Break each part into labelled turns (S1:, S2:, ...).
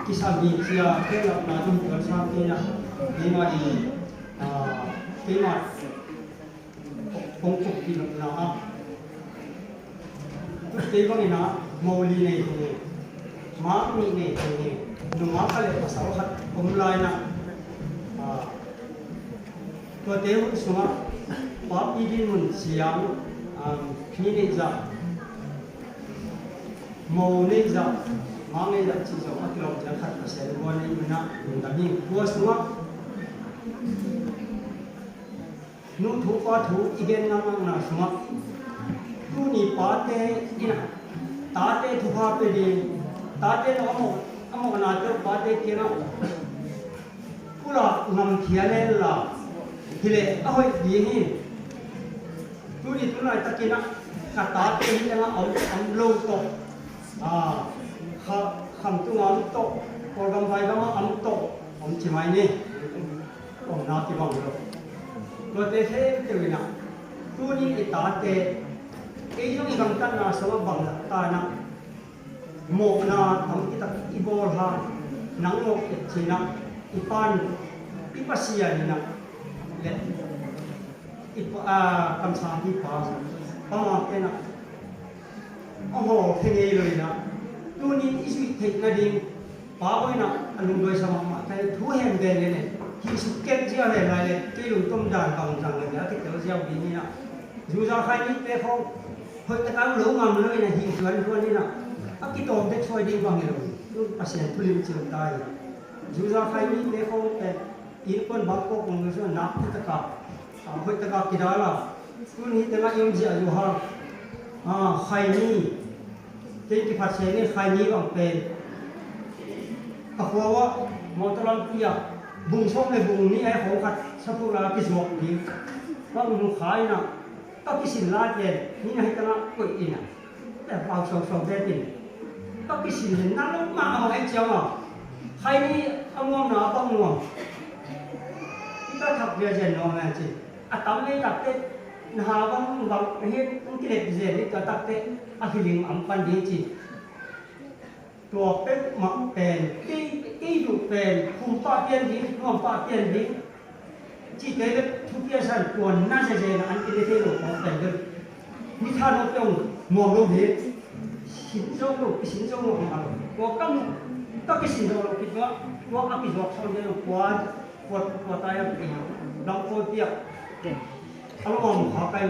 S1: Kisabi siya kaya natin sa kanya lima di lima pungkuk na Tebang ina mauli na ito maami na ito numakalit masawakat umulay na Tuatew sunga papidin mun siyang pineza mauneza mangeza ciso atlo jakat pasel wala ina ndami kuas sunga nu thu pa thu igen nang na sunga tu ni pate ina tate thu ha pe de tate no amo na te pate kena pula ngam thiale la Hile ahoy dihin tu di tu na takina kata te ni nga am lo to kham tu ngam to program vai ga am to om chimai ni om na ti bang lo to te he te wina tu ni ita te e yung ibang tan na sa bang ta na mo na am kita ibol ha nang mo ke china ipan ipasiya ni na cam sa đi pa pa cái nào ông hồ thế này rồi nè tôi nhìn ít thịt là đi pa ơi nè anh đôi sao mà cái thú hèn về này khi sự kết giao này lại cái đường tôm đàn bằng rằng là cái kiểu giao gì nè dù sao khai nhất thế không hơi cái cá lỗ ngầm nơi này hiện chuẩn luôn đi nè cái tôm thế thôi đi bằng rồi tôi phát hiện tôi liền chịu tay dù sao khai nhất thế không cái in pun bangko pengusaha nak kita hoi taka kidala kun hi tengah yung ji ayu ha khai ni ke phat se ni khai ni bang pen akwa motolan pia bung sok le bung ni ai ho khat sapura ki sok ni bang nu khai na ta ki sin la je ni hai tana ko ina ta pau sok sok de tin ta ki sin na lo ma ai chiao ma khai ni amom na bang nuang ta thập về dần nó mà chị tắm lấy tập tết hà băng bằng hết cái đẹp dễ đi cả tập tết khi liền ẩm pan đi chị tuột tết mặc bền cái đủ bền không pa tiền đi không pa tiền đi chỉ cái đấy thu kia sản quần na dễ là anh cái thế đủ có bền được như tha nó trông mồm đâu hết xin sông đâu xin sông đâu mà có các cái xin đâu cái đó có các cái giọt sau đây là quá quạt tay em thì đóng phôi tiệc ông mồm khó cái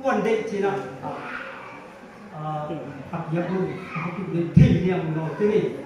S1: quần định chỉ là học nghiệp luôn học cái thì niệm rồi thế này